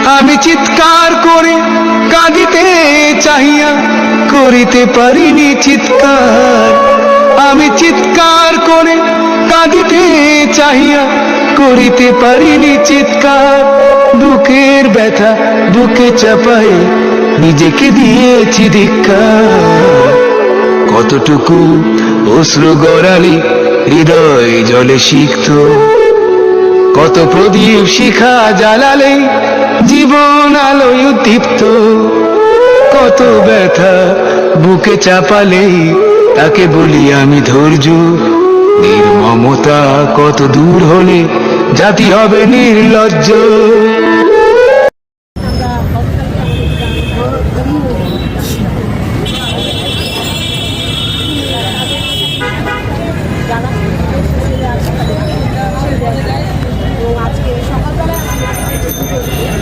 আমি চিৎকার করে কাঁদিতে চাহিয়া করিতে পারিনি চিৎকার। আমি চিৎকার করে কাঁদিতে চাহিয়া করিতে পারিনি চিৎকার। বুকের ব্যথা বুকে চাপায়ে নিজেকে দিয়েছি ধিক্কার। কতটুকু অশ্রু গড়ালি হৃদয় জলে সিক্ত, কত প্রদীপ শিখা জ্বালালে জীবন আলোয় উদ্দীপ্ত। কত ব্যথা বুকে চাপালে তাকে বলি আমি ধৈর্য। নির্মমতা কত দূর হলে জাতি হবে নির্লজ্জ।